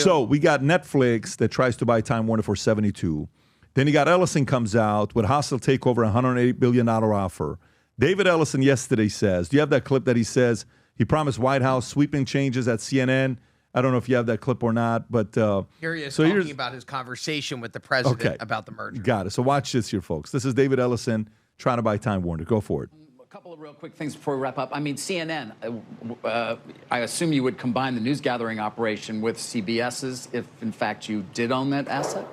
So we got Netflix that tries to buy Time Warner for 72. Then you got Ellison comes out with hostile takeover, $108 billion offer. David Ellison yesterday says, do you have that clip that he says he promised White House sweeping changes at CNN? I don't know if you have that clip or not, but here he is talking about his conversation with the president about the merger. Got it. So watch this here, folks. This is David Ellison trying to buy Time Warner. Go for it. A couple of real quick things before we wrap up. I mean, CNN, I assume you would combine the news gathering operation with CBS's if, in fact, you did own that asset?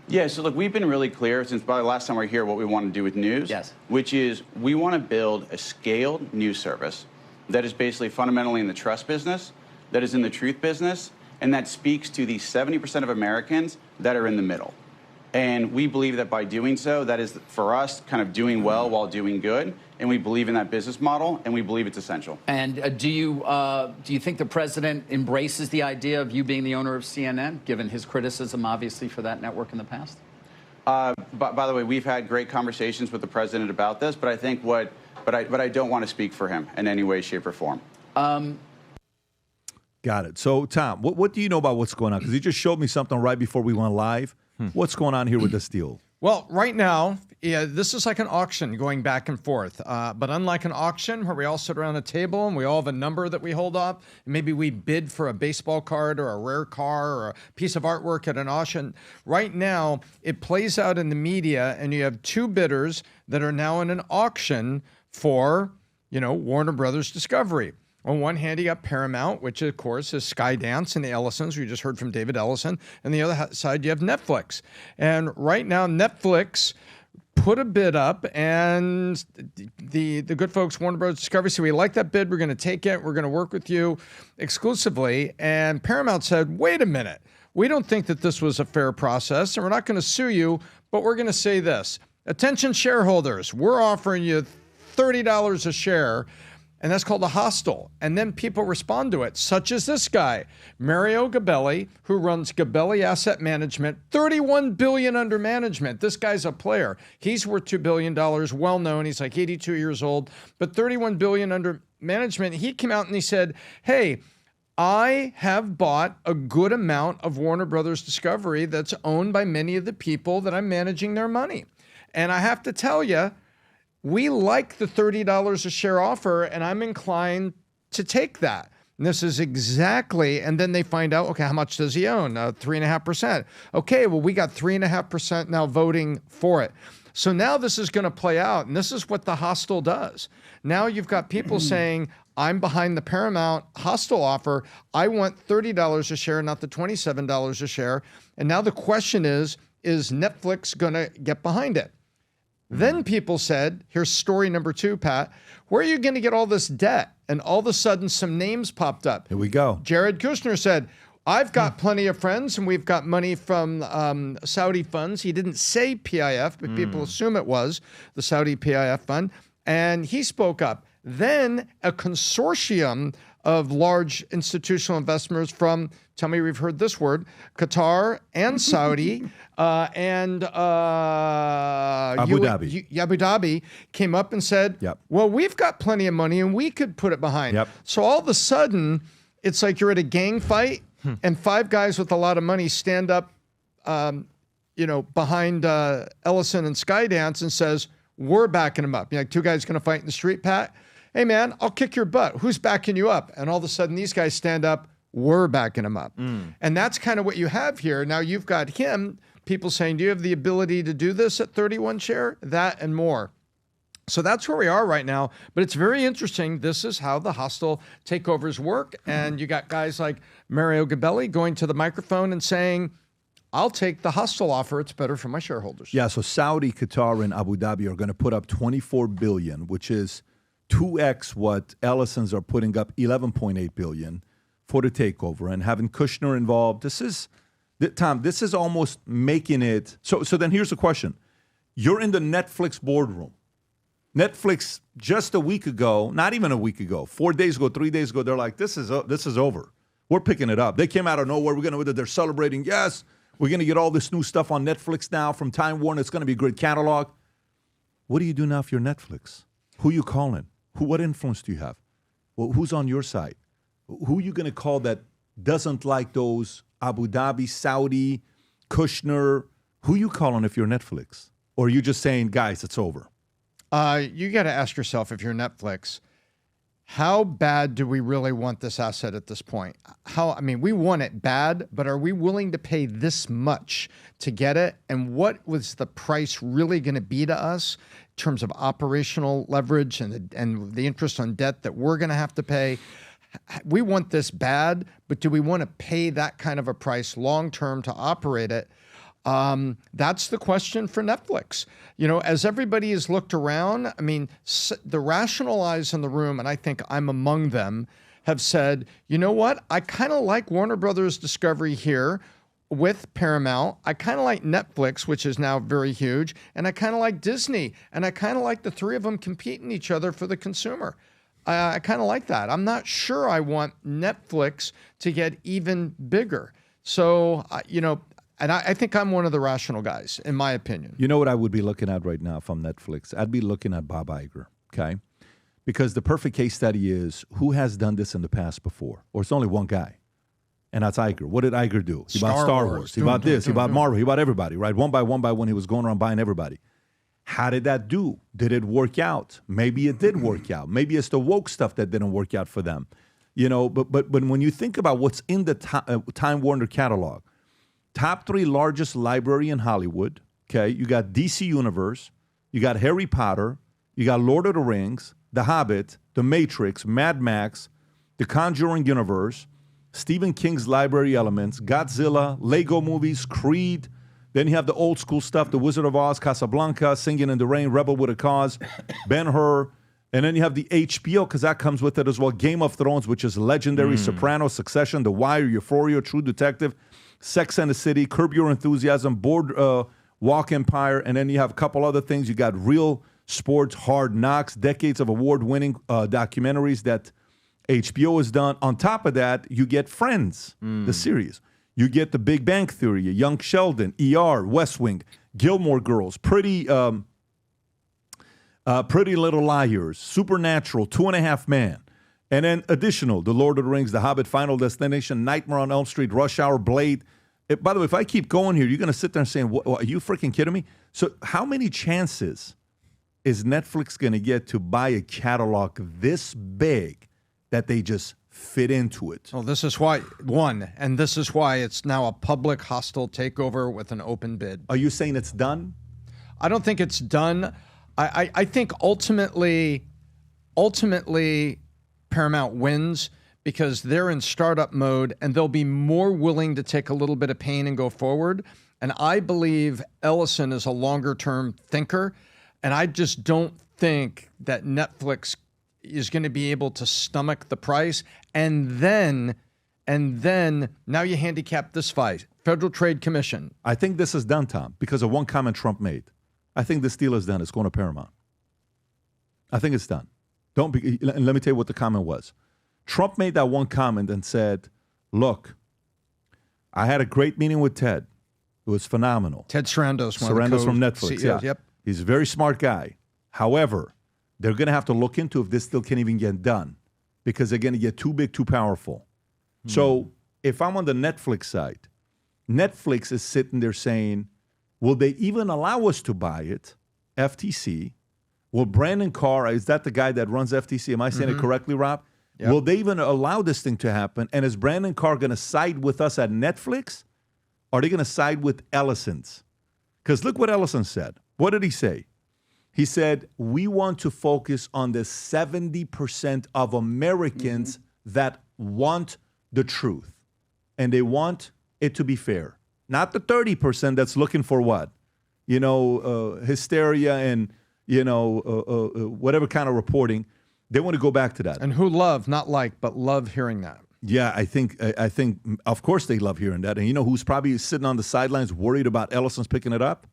Yeah, so look, we've been really clear since probably the last time we were here what we want to do with news. Yes. Which is we want to build a scaled news service that is basically fundamentally in the trust business, that is in the truth business, and that speaks to the 70% of Americans that are in the middle. And we believe that by doing so, that is, for us, kind of doing well while doing good. And we believe in that business model, and we believe it's essential. And do you think the president embraces the idea of you being the owner of CNN, given his criticism, obviously, for that network in the past? By the way, we've had great conversations with the president about this, but I think but I don't want to speak for him in any way, shape, or form. Got it. So, Tom, what do you know about what's going on? Because he just showed me something right before we went live. What's going on here with this deal? Well, right now, this is like an auction going back and forth. But unlike an auction where we all sit around a table and we all have a number that we hold up, and maybe we bid for a baseball card or a rare car or a piece of artwork at an auction, right now it plays out in the media and you have two bidders that are now in an auction for, Warner Brothers Discovery. On one hand, you got Paramount, which, of course, is Skydance and the Ellisons. We just heard from David Ellison. And the other side, you have Netflix. And right now, Netflix put a bid up, and the good folks, Warner Bros. Discovery, said, we like that bid. We're going to take it. We're going to work with you exclusively. And Paramount said, wait a minute. We don't think that this was a fair process, and we're not going to sue you, but we're going to say this. Attention shareholders, we're offering you $30 a share. And that's called a hostile. And then people respond to it, such as this guy, Mario Gabelli, who runs Gabelli Asset Management, $31 billion under management. This guy's a player. He's worth $2 billion, well known. He's like 82 years old, but $31 billion under management. He came out and he said, hey, I have bought a good amount of Warner Brothers Discovery that's owned by many of the people that I'm managing their money. And I have to tell you, we like the $30 a share offer, and I'm inclined to take that. And this is exactly, and then they find out, okay, how much does he own? 3.5%. Okay, well, we got 3.5% now voting for it. So now this is going to play out, and this is what the hostile does. Now you've got people saying, I'm behind the Paramount hostile offer. I want $30 a share, not the $27 a share. And now the question is Netflix going to get behind it? Then people said, here's story number 2, Pat, where are you going to get all this debt? And all of a sudden, some names popped up. Here we go. Jared Kushner said, I've got plenty of friends, and we've got money from Saudi funds. He didn't say PIF, but people assume it was the Saudi PIF fund. And he spoke up. Then a consortium of large institutional investors from, tell me we've heard this word, Qatar and Saudi and Abu Dhabi came up and said, well, we've got plenty of money and we could put it behind. So all of a sudden, it's like you're at a gang fight and 5 guys with a lot of money stand up behind Ellison and Skydance and says, we're backing him up. Like 2 guys going to fight in the street, Pat? Hey, man, I'll kick your butt. Who's backing you up? And all of a sudden, these guys stand up. We're backing him up. And that's kind of what you have here. Now, you've got him, people saying, do you have the ability to do this at 31 share? That and more. So that's where we are right now. But it's very interesting. This is how the hostile takeovers work. And you got guys like Mario Gabelli going to the microphone and saying, I'll take the hostile offer. It's better for my shareholders. Yeah, so Saudi, Qatar, and Abu Dhabi are going to put up $24 billion, which is 2x what Ellison's are putting up, $11.8 billion for the takeover. And having Kushner involved, this is, Tom, this is almost making it. So then here's the question. You're in the Netflix boardroom. Netflix just a week ago, not even a week ago, 4 days ago, 3 days ago, they're like, this is over. We're picking it up. They came out of nowhere. They're celebrating. Yes, we're going to get all this new stuff on Netflix now from Time Warner. It's going to be a great catalog. What do you do now if you're Netflix? Who you calling? What influence do you have? Well, who's on your side? Who are you going to call that doesn't like those Abu Dhabi, Saudi, Kushner. Who you calling if you're Netflix? Or are you just saying, guys, it's over? You got to ask yourself, if you're Netflix, how bad do we really want this asset at this point? We want it bad, but are we willing to pay this much to get it? And what was the price really going to be to us in terms of operational leverage and the interest on debt that we're going to have to pay? We want this bad, but do we want to pay that kind of a price long-term to operate it? That's the question for Netflix. As everybody has looked around, the rational eyes in the room, and I think I'm among them, have said, you know what? I kind of like Warner Brothers Discovery here with Paramount. I kind of like Netflix, which is now very huge, and I kind of like Disney, and I kind of like the three of them competing each other for the consumer. I kind of like that. I'm not sure I want Netflix to get even bigger. So, and I think I'm one of the rational guys, in my opinion. You know what I would be looking at right now from Netflix? I'd be looking at Bob Iger, okay? Because the perfect case study is, who has done this in the past before? Or it's only one guy, and that's Iger. What did Iger do? He bought Star Wars. He bought this. He bought Marvel. He bought everybody, right? One by one, he was going around buying everybody. How did that do? Did it work out? Maybe it did work out. Maybe it's the woke stuff that didn't work out for them. But when you think about what's in the Time Warner catalog, top 3 largest library in Hollywood, okay? You got DC Universe, you got Harry Potter, you got Lord of the Rings, The Hobbit, The Matrix, Mad Max, The Conjuring Universe, Stephen King's Library Elements, Godzilla, Lego movies, Creed. Then you have the old school stuff, The Wizard of Oz, Casablanca, Singing in the Rain, Rebel with a Cause, Ben-Hur. And then you have the HBO, because that comes with it as well, Game of Thrones, which is legendary, Sopranos, Succession, The Wire, Euphoria, True Detective, Sex and the City, Curb Your Enthusiasm, Boardwalk Empire, and then you have a couple other things. You got Real Sports, Hard Knocks, decades of award-winning documentaries that HBO has done. On top of that, you get Friends, the series. You get The Big Bang Theory, Young Sheldon, ER, West Wing, Gilmore Girls, Pretty Little Liars, Supernatural, 2.5 Men. And then additional, The Lord of the Rings, The Hobbit, Final Destination, Nightmare on Elm Street, Rush Hour, Blade. By the way, if I keep going here, you're going to sit there and saying, are you freaking kidding me? So how many chances is Netflix going to get to buy a catalog this big that they just fit into it? Well, this is why, and this is why it's now a public hostile takeover with an open bid. Are you saying it's done? I don't think it's done. I think ultimately, Paramount wins because they're in startup mode and they'll be more willing to take a little bit of pain and go forward. And I believe Ellison is a longer-term thinker, and I just don't think that Netflix is going to be able to stomach the price. And then now you handicap this fight. Federal Trade Commission. I think this is done, Tom, because of one comment Trump made. I think this deal is done. It's going to Paramount. I think it's done. And let me tell you what the comment was. Trump made that one comment and said, look, I had a great meeting with Ted. It was phenomenal. Ted Sarandos. Sarandos from Netflix. CEOs, yeah. Yep. He's a very smart guy. However, they're going to have to look into if this deal can even get done because they're going to get too big, too powerful. So if I'm on the Netflix side, Netflix is sitting there saying, will they even allow us to buy it? FTC. Will Brandon Carr, is that the guy that runs FTC? Am I saying it correctly, Rob? Yep. Will they even allow this thing to happen? And is Brandon Carr going to side with us at Netflix? Or are they going to side with Ellison's? Because look what Ellison said. What did he say? He said, we want to focus on the 70% of Americans that want the truth. And they want it to be fair. Not the 30% that's looking for what? Hysteria and, whatever kind of reporting. They want to go back to that. And who love, not like, but love hearing that. Yeah, I think, of course they love hearing that. And you know who's probably sitting on the sidelines worried about Ellison's picking it up?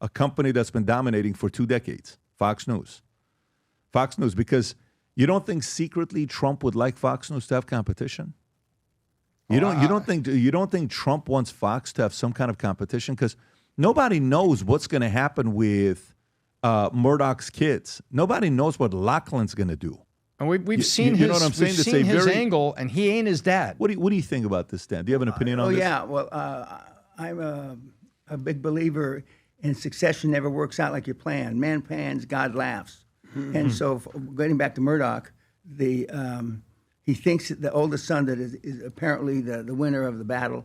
A company that's been dominating for 2 decades, Fox News. Fox News, because you don't think secretly Trump would like Fox News to have competition? You don't think Trump wants Fox to have some kind of competition? Because nobody knows what's going to happen with Murdoch's kids. Nobody knows what Lachlan's going to do. And we've seen you know what I'm saying? We've seen his angle, and he ain't his dad. What do you think about this, Dan? Do you have an opinion on this? Yeah. Well, I'm a big believer in succession never works out like you plan. Man plans, God laughs. And so, getting back to Murdoch, he thinks that the oldest son that is apparently the winner of the battle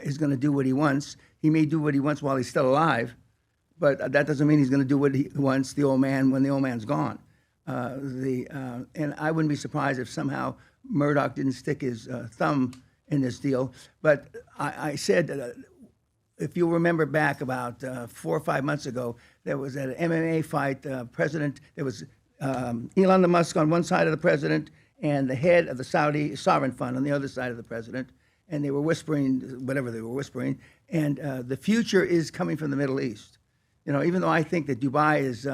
is going to do what he wants. He may do what he wants while he's still alive, but that doesn't mean he's going to do what he wants the old man when the old man's gone. And I wouldn't be surprised if somehow Murdoch didn't stick his thumb in this deal. But I said, if you'll remember back about 4 or 5 months ago, there was an MMA fight. There was Elon Musk on one side of the president and the head of the Saudi sovereign fund on the other side of the president. And they were whispering whatever they were whispering. And the future is coming from the Middle East. You know, even though I think that Dubai is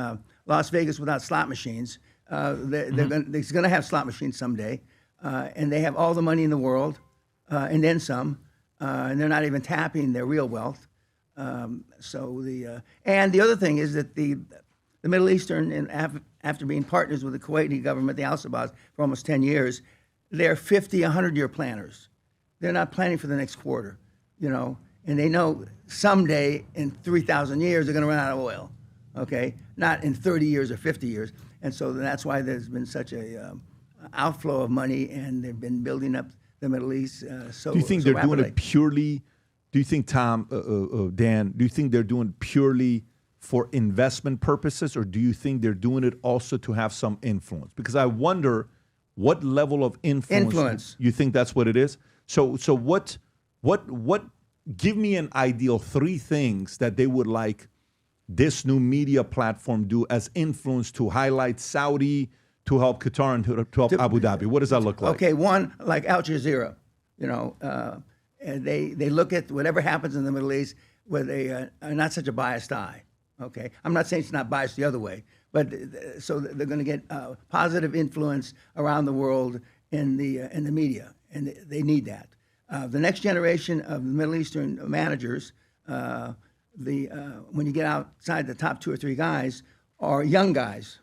Las Vegas without slot machines, they're going to have slot machines someday. And they have all the money in the world, and then some. And they're not even tapping their real wealth. And the other thing is that the Middle Eastern, and after being partners with the Kuwaiti government, the Al Sabahs, for almost 10 years, they're 50, 100-year planners. They're not planning for the next quarter, you know, and they know someday in 3,000 years they're going to run out of oil, okay? Not in 30 years or 50 years. And so that's why there's been such a outflow of money, and they've been building up the Middle East so Do you think so they're rapidly. doing it purely, do you think, Tom, Dan, do you think they're doing purely for investment purposes, or do you think they're doing it also to have some influence? Because I wonder what level of influence you think that's what it is. So what give me an ideal 3 things that they would like this new media platform do as influence to highlight Saudi, to help Qatar, and to help Abu Dhabi. What does that look like? Okay, one, like Al Jazeera, you know, and they look at whatever happens in the Middle East with are not such a biased eye. Okay, I'm not saying it's not biased the other way, but so they're going to get positive influence around the world in the media, and they need that. The next generation of the Middle Eastern managers, when you get outside the top 2 or 3 guys, are young guys.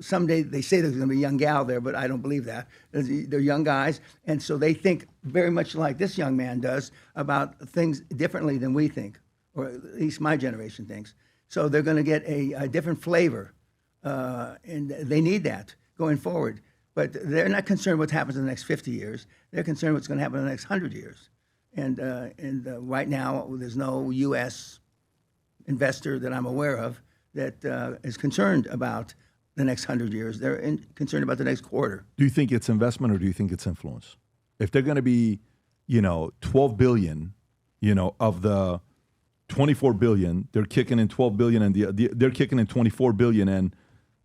Someday they say there's going to be a young gal there, but I don't believe that. They're young guys, and so they think very much like this young man does about things differently than we think, or at least my generation thinks. So they're going to get a different flavor, and they need that going forward. But they're not concerned what happens in the next 50 years. They're concerned what's going to happen in the next 100 years. And right now, there's no U.S. investor that I'm aware of that is concerned about the next 100 years. They're concerned about the next quarter. Do you think it's investment, or do you think it's influence? If they're going to be, 12 billion, of the 24 billion, they're kicking in 12 billion, and they're kicking in 24 billion, and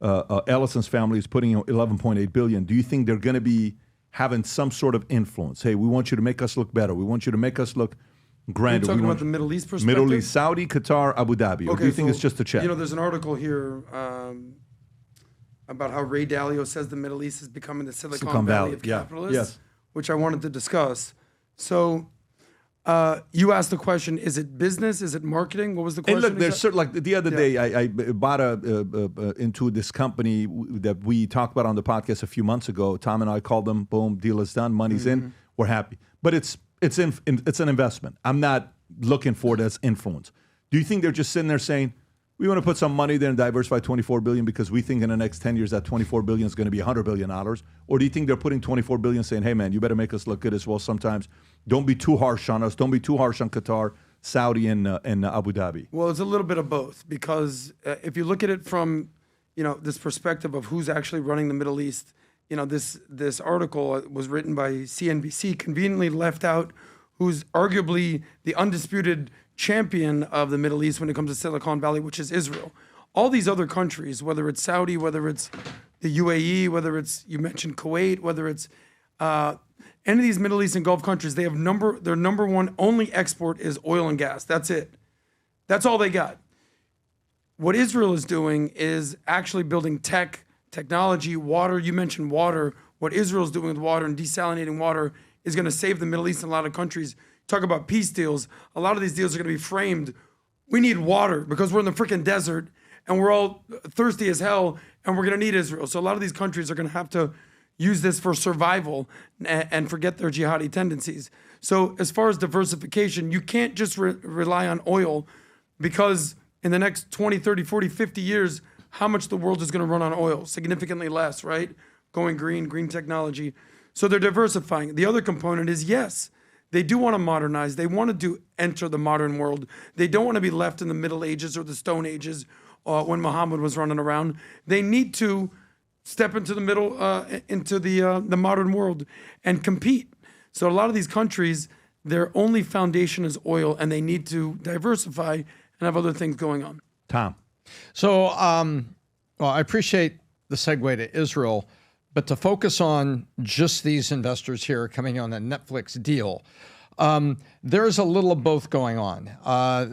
Ellison's family is putting in 11.8 billion. Do you think they're going to be having some sort of influence? Hey, we want you to make us look better. We want you to make us look grander. You're talking about the Middle East perspective? Middle East, Saudi, Qatar, Abu Dhabi. Or do you think it's just a check? There's an article here about how Ray Dalio says the Middle East is becoming the Silicon Valley of capitalists, which I wanted to discuss. So you asked the question, is it business? Is it marketing? What was the question? And look, there's certain, like the other day, I bought into this company that we talked about on the podcast a few months ago. Tom and I called them, boom, deal is done, money's in, we're happy. But it's an investment. I'm not looking for it as influence. Do you think they're just sitting there saying, we want to put some money there and diversify $24 billion because we think in the next 10 years that $24 billion is going to be $100 billion? Or do you think they're putting $24 billion saying, hey, man, you better make us look good as well sometimes. Don't be too harsh on us. Don't be too harsh on Qatar, Saudi, and Abu Dhabi. Well, it's a little bit of both, because if you look at it from, this perspective of who's actually running the Middle East, this article was written by CNBC, conveniently left out who's arguably the undisputed champion of the Middle East when it comes to Silicon Valley, which is Israel. All these other countries, whether it's Saudi, whether it's the UAE, whether it's, you mentioned Kuwait, whether it's any of these Middle Eastern Gulf countries, they have their number one only export is oil and gas. That's it. That's all they got. What Israel is doing is actually building technology, water. You mentioned water. What Israel's doing with water and desalinating water is going to save the Middle East and a lot of countries. Talk about peace deals. A lot of these deals are going to be framed. We need water because we're in the freaking desert and we're all thirsty as hell. and we're going to need Israel. So a lot of these countries are going to have to use this for survival and forget their jihadi tendencies. So as far as diversification, you can't just rely on oil, because in the next 20, 30, 40, 50 years, how much the world is going to run on oil? Significantly less, right? Going green technology. So they're diversifying. The other component is, yes, they do want to modernize. They want to enter the modern world. They don't want to be left in the Middle Ages or the Stone Ages when Muhammad was running around. They need to step into the middle, into the modern world and compete. So a lot of these countries, their only foundation is oil, and they need to diversify and have other things going on. Tom. So, well, I appreciate the segue to Israel, but to focus on just these investors here coming on a Netflix deal, there's a little of both going on.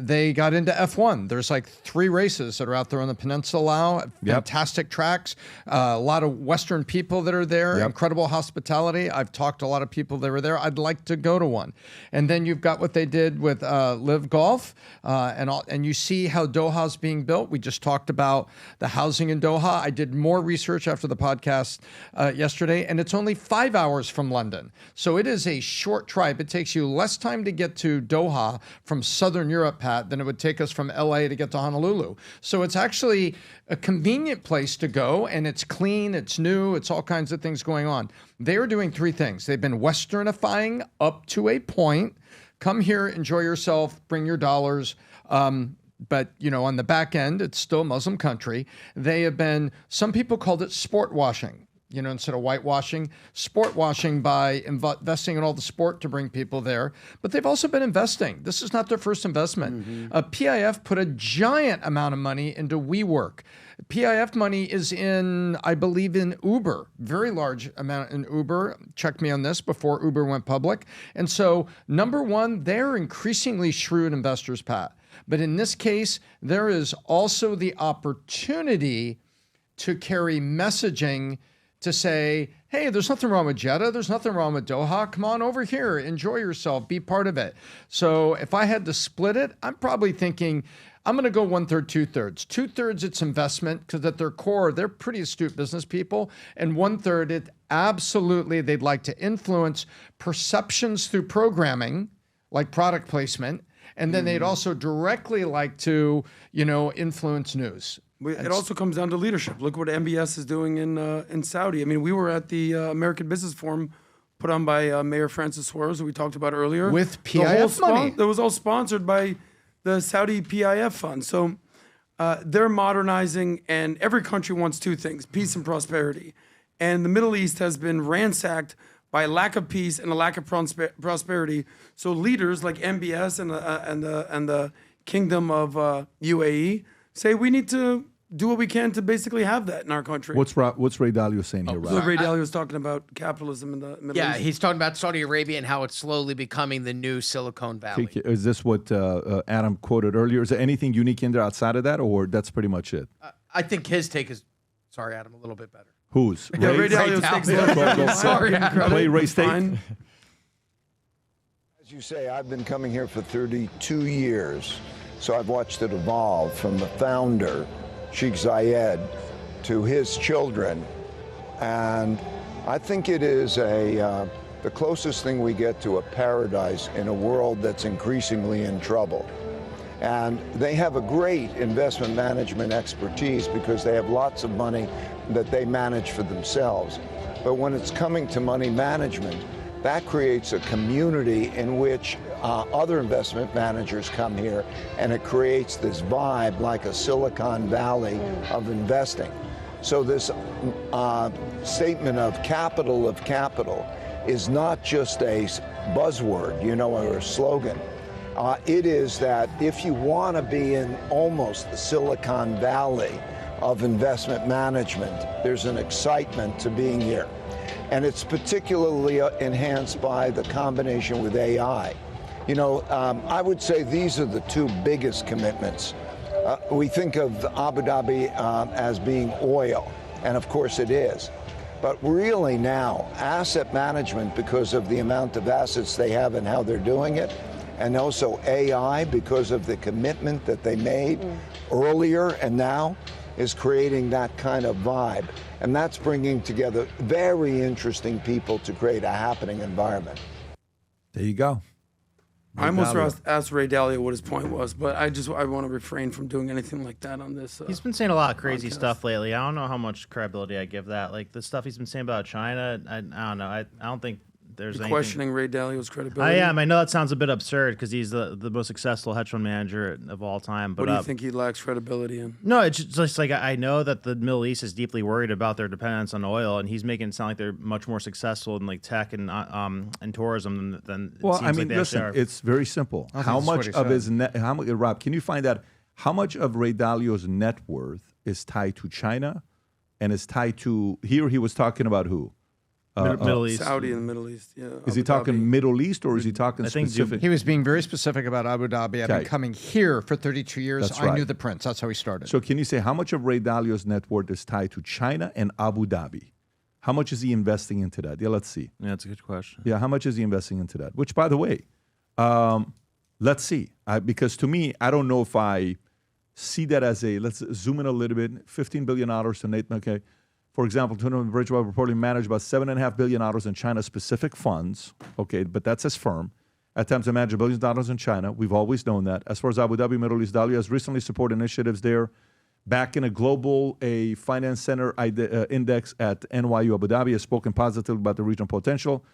They got into F1. There's like 3 races that are out there on the peninsula. Fantastic tracks. A lot of Western people that are there. Incredible hospitality. I've talked to a lot of people that were there. I'd like to go to one. And then you've got what they did with Live Golf, and you see how Doha's being built. We just talked about the housing in Doha. I did more research after the podcast yesterday, and it's only 5 hours from London. So it is a short drive. It takes you less time to get to Doha from Southern Europe, Pat, than it would take us from LA to get to Honolulu. So it's actually a convenient place to go, and it's clean, it's new, it's all kinds of things going on. They are doing 3 things. They've been Westernifying up to a point. Come here, enjoy yourself, bring your dollars. But, you know, on the back end, it's still a Muslim country. They have been, some people called it sport washing. You know, instead of whitewashing, sport washing by investing in all the sport to bring people there. But they've also been investing. This is not their first investment. PIF put a giant amount of money into WeWork. PIF money is in, I believe, in Uber. Very large amount in Uber. Check me on this, before Uber went public. And so, number one, they're increasingly shrewd investors, Pat. But in this case, there is also the opportunity to carry messaging to say, hey, there's nothing wrong with Jeddah. There's nothing wrong with Doha. Come on over here. Enjoy yourself. Be part of it. So if I had to split it, I'm probably thinking I'm going to go 1/3, 2/3. 2/3, it's investment, because at their core, they're pretty astute business people. And 1/3, it absolutely, they'd like to influence perceptions through programming, like product placement. And then they'd also directly like to, you know, influence news. It also comes down to leadership. Look what MBS is doing in Saudi. I mean, we were at the American Business Forum put on by Mayor Francis Suarez, who we talked about earlier. With PIF money. That was all sponsored by the Saudi PIF fund. So they're modernizing, and every country wants 2 things, peace and prosperity. And the Middle East has been ransacked by a lack of peace and a lack of prosperity. So leaders like MBS and the Kingdom of UAE say we need to do what we can to basically have that in our country. What's Ray Dalio saying here, Rob? So Ray Dalio was talking about capitalism in the Middle East. Yeah, he's talking about Saudi Arabia and how it's slowly becoming the new Silicon Valley. Is this what Adam quoted earlier? Is there anything unique in there outside of that, or that's pretty much it? I think his take is, sorry, Adam, a little bit better. Whose? Yeah, Ray Dalio takes the Sorry. Play Ray's take. Fine. As you say, I've been coming here for 32 years. So I've watched it evolve from the founder, Sheikh Zayed, to his children. And I think it is the closest thing we get to a paradise in a world that's increasingly in trouble. And they have a great investment management expertise because they have lots of money that they manage for themselves. But when it's coming to money management, that creates a community in which other investment managers come here, and it creates this vibe like a Silicon Valley of investing. So this statement of capital is not just a buzzword, you know, or a slogan. It is that if you want to be in almost the Silicon Valley of investment management, there's an excitement to being here. And it's particularly enhanced by the combination with AI. You know, I would say these are the 2 biggest commitments. We think of Abu Dhabi as being oil, and of course it is. But really now, asset management, because of the amount of assets they have and how they're doing it, and also AI, because of the commitment that they made earlier and now, is creating that kind of vibe. And that's bringing together very interesting people to create a happening environment. There you go. I almost asked Ray Dalio what his point was, but I want to refrain from doing anything like that on this. He's been saying a lot of crazy stuff lately. I don't know how much credibility I give that. Like the stuff he's been saying about China, I don't know. I don't think there's anything. Questioning Ray Dalio's credibility. I am. I know that sounds a bit absurd because he's the most successful hedge fund manager of all time. But what do you think he lacks credibility in? No, it's just like I know that the Middle East is deeply worried about their dependence on oil, and he's making it sound like they're much more successful in like tech and tourism than. Well, it seems I mean, like they listen, actually are. it's very simple. How much of his net? How much, Rob? Can you find out how much of Ray Dalio's net worth is tied to China, and is tied to here? He was talking about who? Middle East. Saudi in the Middle East, yeah. Is he talking Middle East or is he talking specific? He was being very specific about Abu Dhabi. I've been Okay. coming here for 32 years. That's I knew right. the prince. That's how he started. So can you say how much of Ray Dalio's net worth is tied to China and Abu Dhabi? How much is he investing into that? Yeah, let's see. Yeah, that's a good question. Yeah, how much is he investing into that? Which, by the way, let's see. Because to me, I don't know if I see that as a, let's zoom in a little bit, $15 billion to Nate, okay. For example, Bridgewater reportedly managed about $7.5 billion in China-specific funds, okay, but that's his firm. At times, they manage billions of dollars in China. We've always known that. As far as Abu Dhabi, Middle East, Dalio has recently supported initiatives there. Back in a finance center index at NYU Abu Dhabi has spoken positively about the regional potential.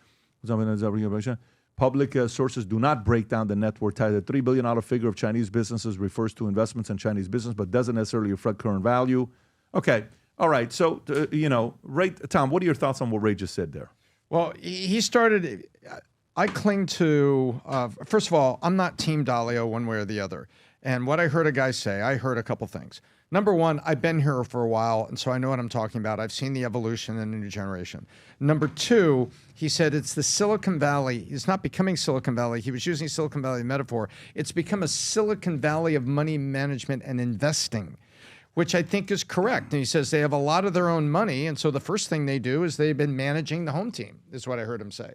Public sources do not break down the net worth tied. The $3 billion figure of Chinese businesses refers to investments in Chinese business, but doesn't necessarily reflect current value. Okay. All right, so, Ray, Tom, what are your thoughts on what Ray just said there? Well, he started, I cling to, first of all, I'm not Team Dalio one way or the other. And what I heard a guy say, I heard a couple things. Number one, I've been here for a while, and so I know what I'm talking about. I've seen the evolution in the new generation. Number two, he said it's the Silicon Valley. It's not becoming Silicon Valley. He was using Silicon Valley metaphor. It's become a Silicon Valley of money management and investing, which I think is correct. And he says they have a lot of their own money, and so the first thing they do is they've been managing the home team, is what I heard him say.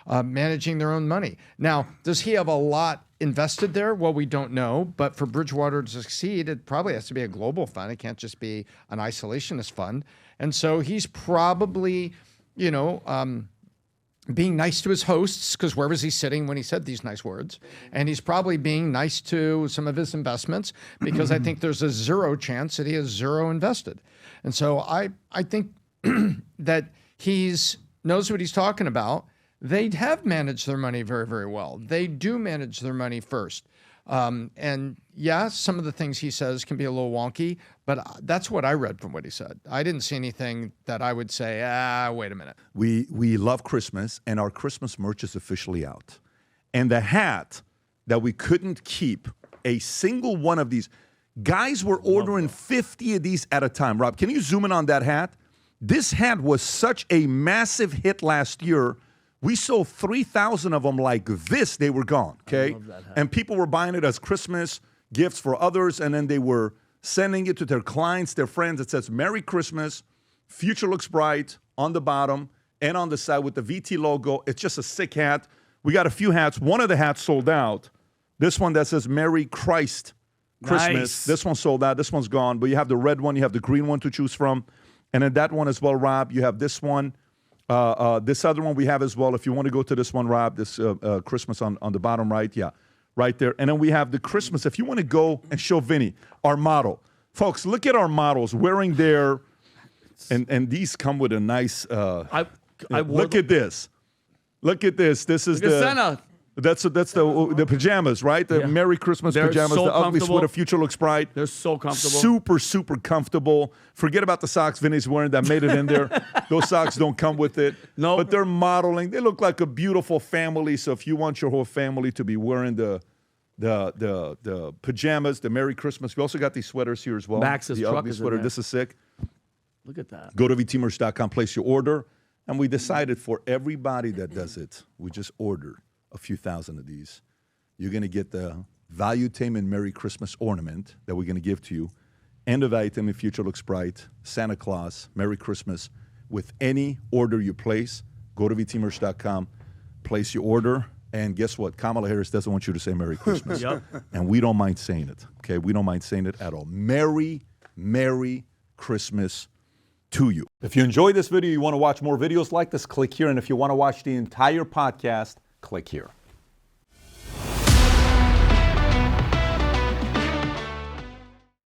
Managing their own money. Now, does he have a lot invested there? Well, we don't know, but for Bridgewater to succeed, it probably has to be a global fund. It can't just be an isolationist fund. And so he's probably, being nice to his hosts, because where was he sitting when he said these nice words? And he's probably being nice to some of his investments, because I think there's a zero chance that he has zero invested. And so I think that he's knows what he's talking about. They have managed their money very, very well. They do manage their money first. And yeah, some of the things he says can be a little wonky, but that's what I read from what he said. I didn't see anything that I would say, wait a minute. We love Christmas, and our Christmas merch is officially out. And the hat that we couldn't keep a single one of these, guys were ordering 50 of these at a time. Rob, can you zoom in on that hat? This hat was such a massive hit last year. We sold 3,000 of them like this. They were gone, okay? And people were buying it as Christmas gifts for others, and then they were sending it to their clients, their friends. It says, Merry Christmas, Future Looks Bright on the bottom and on the side with the VT logo. It's just a sick hat. We got a few hats. One of the hats sold out. This one that says Merry Christ Christmas. Nice. This one sold out. This one's gone. But you have the red one. You have the green one to choose from. And then that one as well, Rob. You have this one. This other one we have as well. If you want to go to this one, Rob, this Christmas on the bottom right. Yeah, right there. And then we have the Christmas. If you want to go and show Vinny our model. Folks, look at our models wearing their, and these come with a nice, look at this. Look at this. This is the Santa. That's the pajamas, right? The Merry Christmas They're pajamas, so the ugly comfortable. sweater, Future Looks Bright. They're so comfortable. Super, super comfortable. Forget about the socks Vinny's wearing that made it in there. Those socks don't come with it. No. But they're modeling. They look like a beautiful family. So if you want your whole family to be wearing the pajamas, the Merry Christmas. We also got these sweaters here as well. Max's the truck ugly is in sweater. there. This is sick. Look at that. Go to vtmerch.com, place your order. And we decided for everybody that does it, we just ordered a few thousand of these. You're going to get the Valuetainment Merry Christmas ornament that we're going to give to you, and the Valuetainment Future Looks Bright, Santa Claus, Merry Christmas. With any order you place, go to vtmerch.com, place your order, and guess what? Kamala Harris doesn't want you to say Merry Christmas. Yep. And we don't mind saying it, okay? We don't mind saying it at all. Merry, Merry, Christmas to you. If you enjoyed this video, you want to watch more videos like this, click here. And if you want to watch the entire podcast, click here.